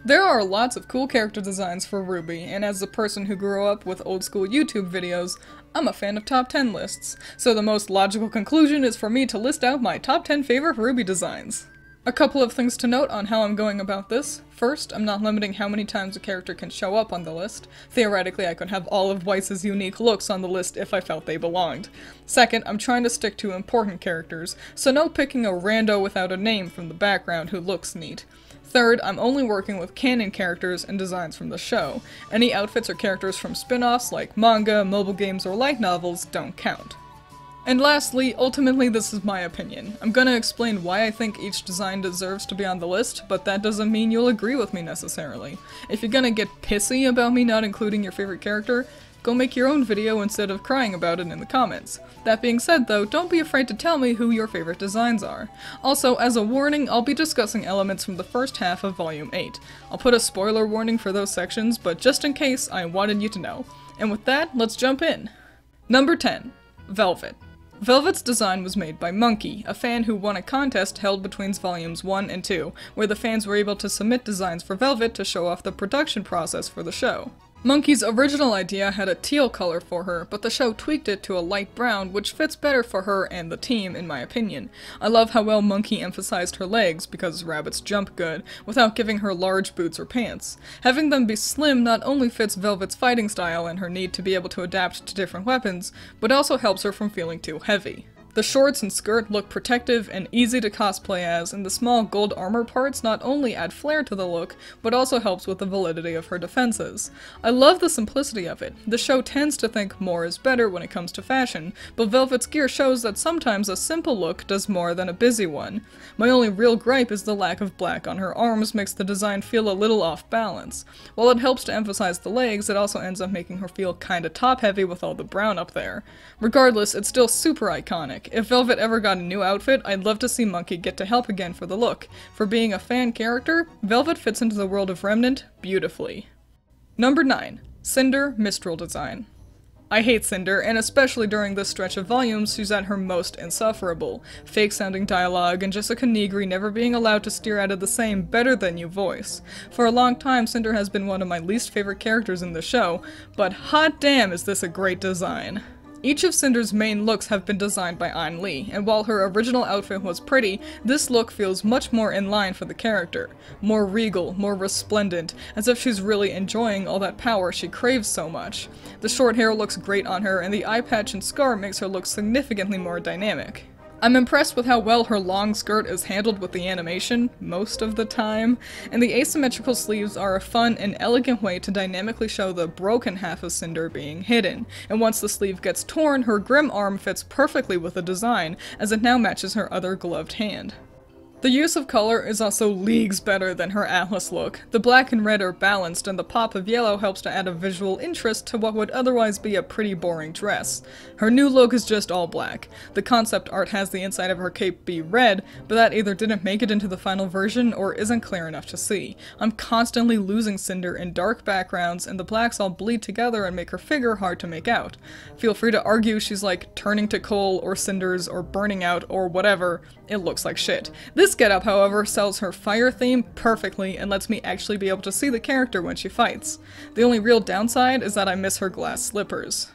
There are lots of cool character designs for RWBY, and as a person who grew up with old school YouTube videos, I'm a fan of top 10 lists, so the most logical conclusion is for me to list out my top 10 favorite RWBY designs. A couple of things to note on how I'm going about this. First, I'm not limiting how many times a character can show up on the list. Theoretically, I could have all of Weiss's unique looks on the list if I felt they belonged. Second, I'm trying to stick to important characters, so no picking a rando without a name from the background who looks neat. Third, I'm only working with canon characters and designs from the show. Any outfits or characters from spin-offs like manga, mobile games, or light novels don't count. And lastly, ultimately this is my opinion. I'm gonna explain why I think each design deserves to be on the list, but that doesn't mean you'll agree with me necessarily. If you're gonna get pissy about me not including your favorite character, go make your own video instead of crying about it in the comments. That being said though, don't be afraid to tell me who your favorite designs are. Also, as a warning, I'll be discussing elements from the first half of Volume 8. I'll put a spoiler warning for those sections, but just in case, I wanted you to know. And with that, let's jump in. Number 10. Velvet. Velvet's design was made by Monkey, a fan who won a contest held between volumes 1 and 2, where the fans were able to submit designs for Velvet to show off the production process for the show. Monkey's original idea had a teal color for her, but the show tweaked it to a light brown, which fits better for her and the team, in my opinion. I love how well Monkey emphasized her legs, because rabbits jump good, without giving her large boots or pants. Having them be slim not only fits Velvet's fighting style and her need to be able to adapt to different weapons, but also helps her from feeling too heavy. The shorts and skirt look protective and easy to cosplay as, and the small gold armor parts not only add flair to the look, but also helps with the validity of her defenses. I love the simplicity of it. The show tends to think more is better when it comes to fashion, but Velvet's gear shows that sometimes a simple look does more than a busy one. My only real gripe is the lack of black on her arms makes the design feel a little off balance. While it helps to emphasize the legs, it also ends up making her feel kinda top heavy with all the brown up there. Regardless, it's still super iconic. If Velvet ever got a new outfit, I'd love to see Monkey get to help again for the look. For being a fan character, Velvet fits into the world of Remnant beautifully. Number 9. Cinder Mistral design. I hate Cinder, and especially during this stretch of volumes, she's at her most insufferable. Fake-sounding dialogue, and Jessica Negri never being allowed to steer out of the same better-than-you voice. For a long time, Cinder has been one of my least favorite characters in the show, but hot damn is this a great design. Each of Cinder's main looks have been designed by An Lee, and while her original outfit was pretty, this look feels much more in line for the character. More regal, more resplendent, as if she's really enjoying all that power she craves so much. The short hair looks great on her, and the eye patch and scar makes her look significantly more dynamic. I'm impressed with how well her long skirt is handled with the animation, most of the time, and the asymmetrical sleeves are a fun and elegant way to dynamically show the broken half of Cinder being hidden, and once the sleeve gets torn, her grim arm fits perfectly with the design, as it now matches her other gloved hand. The use of color is also leagues better than her Atlas look. The black and red are balanced, and the pop of yellow helps to add a visual interest to what would otherwise be a pretty boring dress. Her new look is just all black. The concept art has the inside of her cape be red, but that either didn't make it into the final version or isn't clear enough to see. I'm constantly losing Cinder in dark backgrounds, and the blacks all bleed together and make her figure hard to make out. Feel free to argue she's like turning to coal or cinders or burning out or whatever. It looks like shit. This getup, however, sells her fire theme perfectly and lets me actually be able to see the character when she fights. The only real downside is that I miss her glass slippers.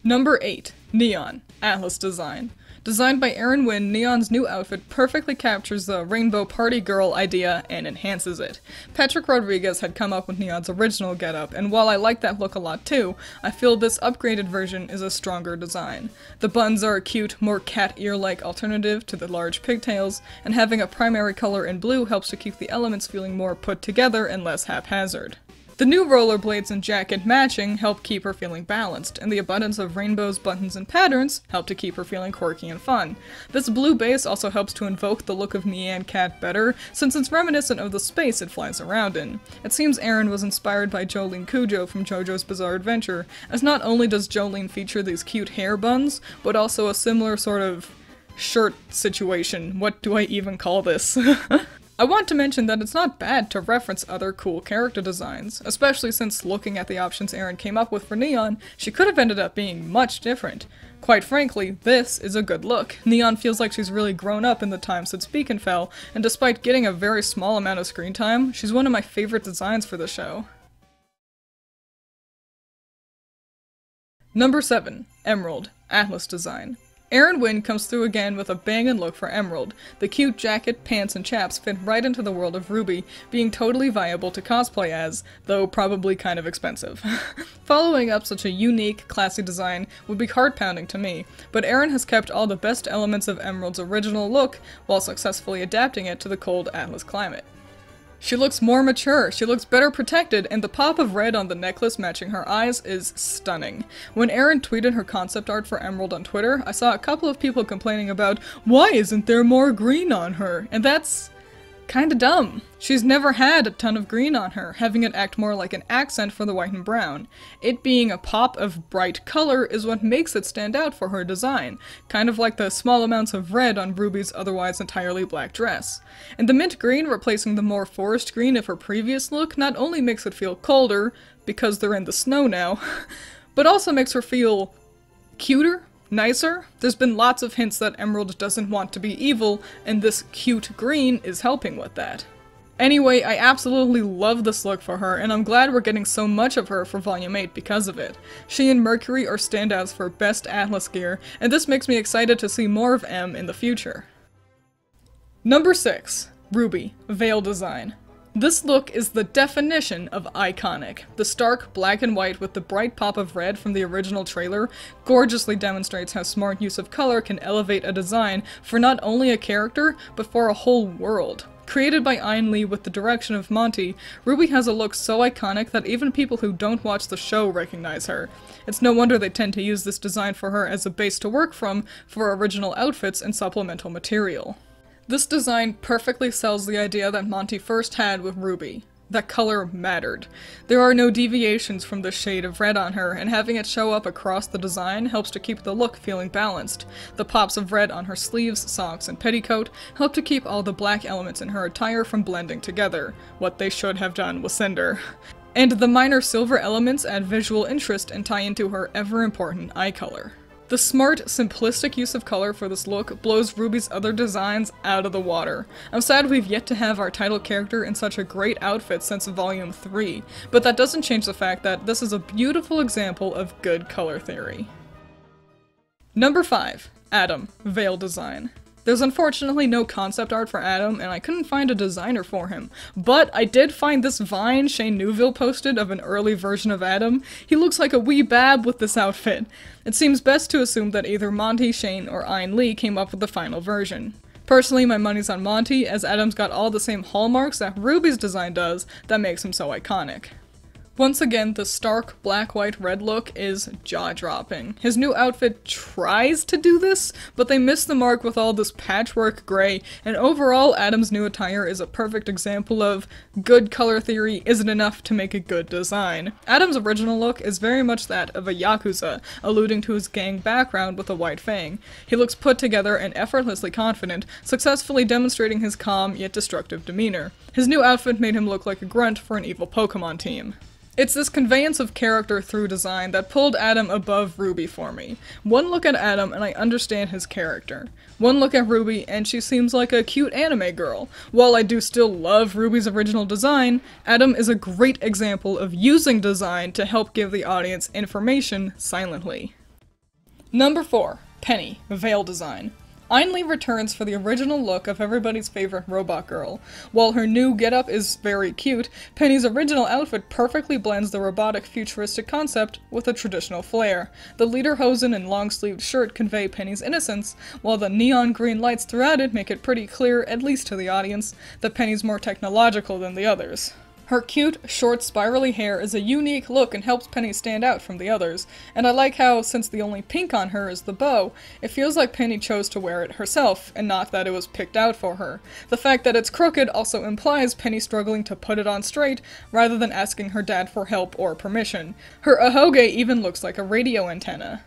Number 8. Neon. Atlas design. Designed by Aaron Wynn, Neon's new outfit perfectly captures the rainbow party girl idea and enhances it. Patrick Rodriguez had come up with Neon's original getup, and while I like that look a lot too, I feel this upgraded version is a stronger design. The buns are a cute, more cat ear-like alternative to the large pigtails, and having a primary color in blue helps to keep the elements feeling more put together and less haphazard. The new rollerblades and jacket matching help keep her feeling balanced, and the abundance of rainbows, buttons, and patterns help to keep her feeling quirky and fun. This blue base also helps to invoke the look of Nyan Cat better, since it's reminiscent of the space it flies around in. It seems Aaron was inspired by Jolene Cujo from JoJo's Bizarre Adventure, as not only does Jolene feature these cute hair buns, but also a similar sort of shirt situation. What do I even call this? I want to mention that it's not bad to reference other cool character designs, especially since looking at the options Erin came up with for Neon, she could have ended up being much different. Quite frankly, this is a good look. Neon feels like she's really grown up in the time since Beacon fell, and despite getting a very small amount of screen time, she's one of my favorite designs for the show. Number 7. Emerald, Atlas design. Erin Wynn comes through again with a bangin' look for Emerald. The cute jacket, pants, and chaps fit right into the world of RWBY, being totally viable to cosplay as, though probably kind of expensive. Following up such a unique, classy design would be heart-pounding to me, but Erin has kept all the best elements of Emerald's original look while successfully adapting it to the cold Atlas climate. She looks more mature, she looks better protected, and the pop of red on the necklace matching her eyes is stunning. When Erin tweeted her concept art for Emerald on Twitter, I saw a couple of people complaining about, why isn't there more green on her? And that's kinda dumb. She's never had a ton of green on her, having it act more like an accent for the white and brown. It being a pop of bright color is what makes it stand out for her design, kind of like the small amounts of red on RWBY's otherwise entirely black dress. And the mint green replacing the more forest green of her previous look not only makes it feel colder, because they're in the snow now, but also makes her feel cuter? Nicer? There's been lots of hints that Emerald doesn't want to be evil, and this cute green is helping with that. Anyway, I absolutely love this look for her, and I'm glad we're getting so much of her for Volume 8 because of it. She and Mercury are standouts for best Atlas gear, and this makes me excited to see more of M in the future. Number 6. RWBY, Vale design. This look is the definition of iconic. The stark black and white with the bright pop of red from the original trailer gorgeously demonstrates how smart use of color can elevate a design for not only a character, but for a whole world. Created by Ayn Lee with the direction of Monty, RWBY has a look so iconic that even people who don't watch the show recognize her. It's no wonder they tend to use this design for her as a base to work from for original outfits and supplemental material. This design perfectly sells the idea that Monty first had with RWBY, that color mattered. There are no deviations from the shade of red on her, and having it show up across the design helps to keep the look feeling balanced. The pops of red on her sleeves, socks, and petticoat help to keep all the black elements in her attire from blending together, what they should have done with Cinder. And the minor silver elements add visual interest and tie into her ever-important eye color. The smart, simplistic use of color for this look blows RWBY's other designs out of the water. I'm sad we've yet to have our title character in such a great outfit since Volume 3, but that doesn't change the fact that this is a beautiful example of good color theory. Number 5. Adam, Vale design. There's unfortunately no concept art for Adam, and I couldn't find a designer for him. But I did find this Vine Shane Newville posted of an early version of Adam. He looks like a wee bab with this outfit. It seems best to assume that either Monty, Shane, or Ayn Lee came up with the final version. Personally, my money's on Monty, as Adam's got all the same hallmarks that RWBY's design does that makes him so iconic. Once again, the stark black-white-red look is jaw-dropping. His new outfit tries to do this, but they miss the mark with all this patchwork gray, and overall, Adam's new attire is a perfect example of good color theory isn't enough to make a good design. Adam's original look is very much that of a yakuza, alluding to his gang background with a white fang. He looks put together and effortlessly confident, successfully demonstrating his calm yet destructive demeanor. His new outfit made him look like a grunt for an evil Pokemon team. It's this conveyance of character through design that pulled Adam above RWBY for me. One look at Adam and I understand his character. One look at RWBY and she seems like a cute anime girl. While I do still love RWBY's original design, Adam is a great example of using design to help give the audience information silently. Number 4. Penny, Vale design. Ayn Lee returns for the original look of everybody's favorite robot girl. While her new getup is very cute, Penny's original outfit perfectly blends the robotic futuristic concept with a traditional flair. The lederhosen and long-sleeved shirt convey Penny's innocence, while the neon green lights throughout it make it pretty clear, at least to the audience, that Penny's more technological than the others. Her cute, short, spirally hair is a unique look and helps Penny stand out from the others, and I like how, since the only pink on her is the bow, it feels like Penny chose to wear it herself, and not that it was picked out for her. The fact that it's crooked also implies Penny struggling to put it on straight, rather than asking her dad for help or permission. Her ahoge even looks like a radio antenna.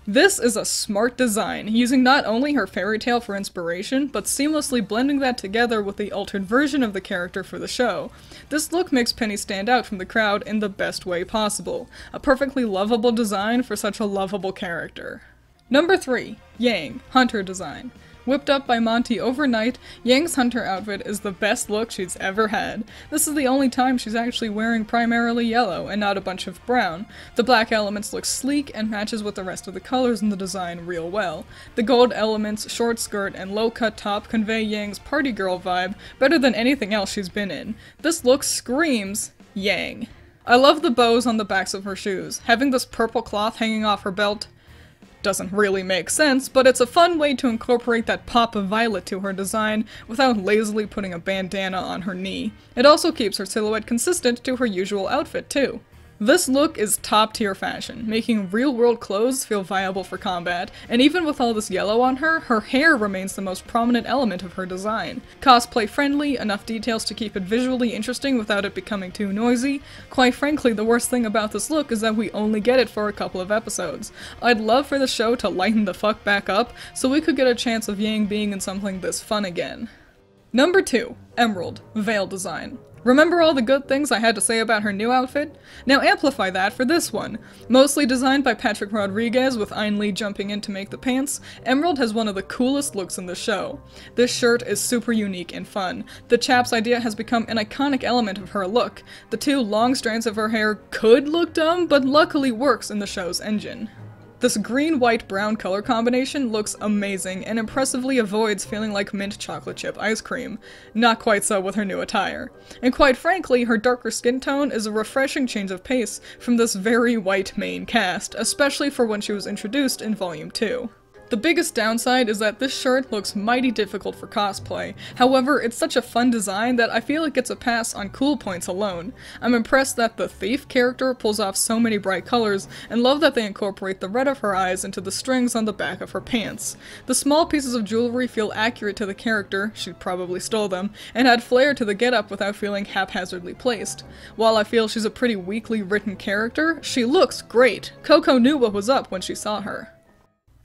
This is a smart design, using not only her fairy tale for inspiration, but seamlessly blending that together with the altered version of the character for the show. This look makes Penny stand out from the crowd in the best way possible. A perfectly lovable design for such a lovable character. Number 3. Yang, Hunter design. Whipped up by Monty overnight, Yang's hunter outfit is the best look she's ever had. This is the only time she's actually wearing primarily yellow and not a bunch of brown. The black elements look sleek and matches with the rest of the colors in the design real well. The gold elements, short skirt, and low-cut top convey Yang's party girl vibe better than anything else she's been in. This look screams Yang. I love the bows on the backs of her shoes. Having this purple cloth hanging off her belt doesn't really make sense, but it's a fun way to incorporate that pop of violet to her design without lazily putting a bandana on her knee. It also keeps her silhouette consistent to her usual outfit too. This look is top-tier fashion, making real-world clothes feel viable for combat, and even with all this yellow on her, her hair remains the most prominent element of her design. Cosplay-friendly, enough details to keep it visually interesting without it becoming too noisy. Quite frankly, the worst thing about this look is that we only get it for a couple of episodes. I'd love for the show to lighten the fuck back up, so we could get a chance of Yang being in something this fun again. Number 2. Emerald, Vale design. Remember all the good things I had to say about her new outfit? Now amplify that for this one. Mostly designed by Patrick Rodriguez with Ainlee jumping in to make the pants, Emerald has one of the coolest looks in the show. This shirt is super unique and fun. The chaps idea has become an iconic element of her look. The two long strands of her hair could look dumb, but luckily works in the show's engine. This green-white-brown color combination looks amazing and impressively avoids feeling like mint chocolate chip ice cream. Not quite so with her new attire. And quite frankly, her darker skin tone is a refreshing change of pace from this very white main cast, especially for when she was introduced in Volume 2. The biggest downside is that this shirt looks mighty difficult for cosplay. However, it's such a fun design that I feel it gets a pass on cool points alone. I'm impressed that the thief character pulls off so many bright colors, and love that they incorporate the red of her eyes into the strings on the back of her pants. The small pieces of jewelry feel accurate to the character, she probably stole them, and add flair to the getup without feeling haphazardly placed. While I feel she's a pretty weakly written character, she looks great. Coco knew what was up when she saw her.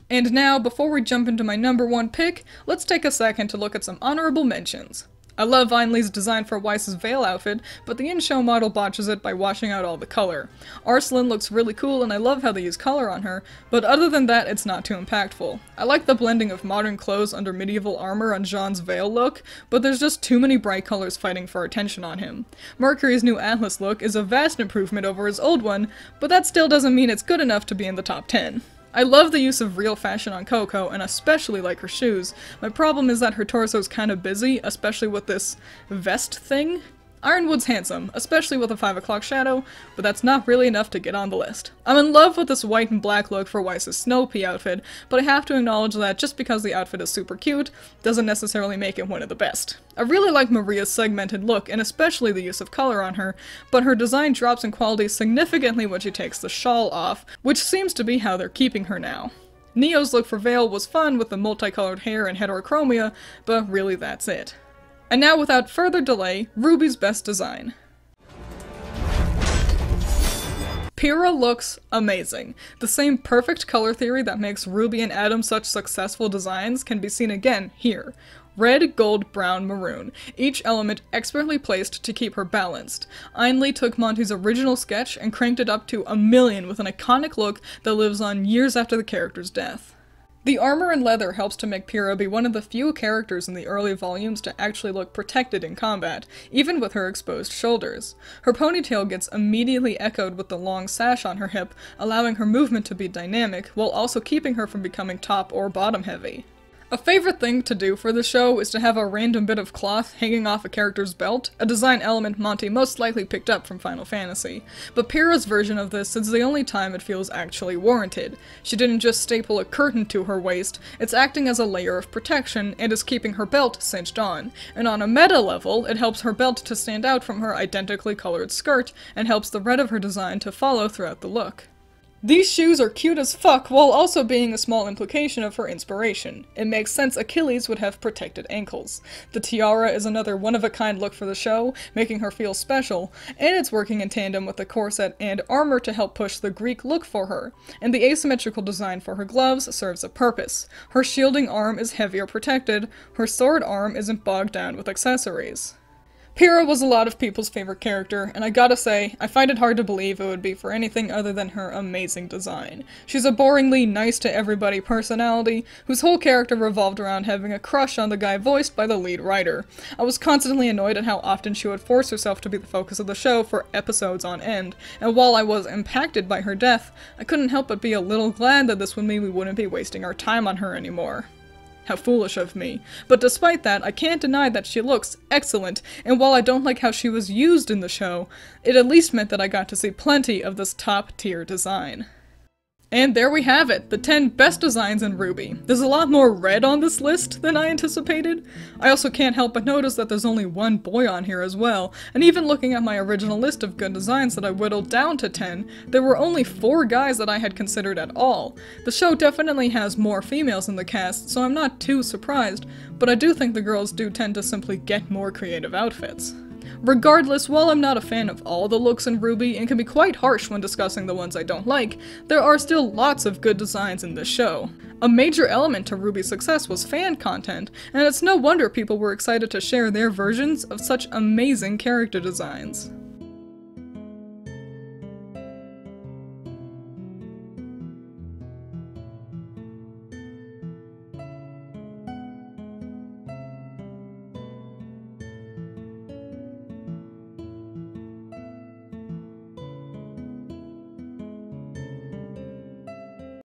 And now, before we jump into my number 1 pick, let's take a second to look at some honorable mentions. I love Ainlee's design for Weiss's Vale outfit, but the in-show model botches it by washing out all the color. Arslan looks really cool and I love how they use color on her, but other than that it's not too impactful. I like the blending of modern clothes under medieval armor on Jean's Vale look, but there's just too many bright colors fighting for attention on him. Mercury's new Atlas look is a vast improvement over his old one, but that still doesn't mean it's good enough to be in the top 10. I love the use of real fashion on Coco, and especially like her shoes. My problem is that her torso's kind of busy, especially with this vest thing. Ironwood's handsome, especially with a 5 o'clock shadow, but that's not really enough to get on the list. I'm in love with this white and black look for Weiss's Snow Pea outfit, but I have to acknowledge that just because the outfit is super cute, doesn't necessarily make it one of the best. I really like Maria's segmented look, and especially the use of color on her, but her design drops in quality significantly when she takes the shawl off, which seems to be how they're keeping her now. Neo's look for Vale was fun with the multicolored hair and heterochromia, but really that's it. And now, without further delay, RWBY's best design. Pyrrha looks amazing. The same perfect color theory that makes RWBY and Adam such successful designs can be seen again here. Red, gold, brown, maroon, each element expertly placed to keep her balanced. Ainlee took Monty's original sketch and cranked it up to 1,000,000 with an iconic look that lives on years after the character's death. The armor and leather helps to make Pyrrha be one of the few characters in the early volumes to actually look protected in combat, even with her exposed shoulders. Her ponytail gets immediately echoed with the long sash on her hip, allowing her movement to be dynamic, while also keeping her from becoming top or bottom heavy. A favorite thing to do for the show is to have a random bit of cloth hanging off a character's belt, a design element Monty most likely picked up from Final Fantasy. But Pyrrha's version of this is the only time it feels actually warranted. She didn't just staple a curtain to her waist, it's acting as a layer of protection and is keeping her belt cinched on. And on a meta level, it helps her belt to stand out from her identically colored skirt, and helps the red of her design to follow throughout the look. These shoes are cute as fuck while also being a small implication of her inspiration. It makes sense Achilles would have protected ankles. The tiara is another one-of-a-kind look for the show, making her feel special, and it's working in tandem with the corset and armor to help push the Greek look for her. And the asymmetrical design for her gloves serves a purpose. Her shielding arm is heavier protected, her sword arm isn't bogged down with accessories. Pyrrha was a lot of people's favorite character, and I gotta say, I find it hard to believe it would be for anything other than her amazing design. She's a boringly nice-to-everybody personality, whose whole character revolved around having a crush on the guy voiced by the lead writer. I was constantly annoyed at how often she would force herself to be the focus of the show for episodes on end, and while I was impacted by her death, I couldn't help but be a little glad that this would mean we wouldn't be wasting our time on her anymore. How foolish of me. But despite that, I can't deny that she looks excellent, and while I don't like how she was used in the show, it at least meant that I got to see plenty of this top-tier design. And there we have it, the 10 best designs in RWBY. There's a lot more red on this list than I anticipated. I also can't help but notice that there's only one boy on here as well, and even looking at my original list of good designs that I whittled down to 10, there were only 4 guys that I had considered at all. The show definitely has more females in the cast, so I'm not too surprised, but I do think the girls do tend to simply get more creative outfits. Regardless, while I'm not a fan of all the looks in RWBY and can be quite harsh when discussing the ones I don't like, there are still lots of good designs in this show. A major element to RWBY's success was fan content, and it's no wonder people were excited to share their versions of such amazing character designs.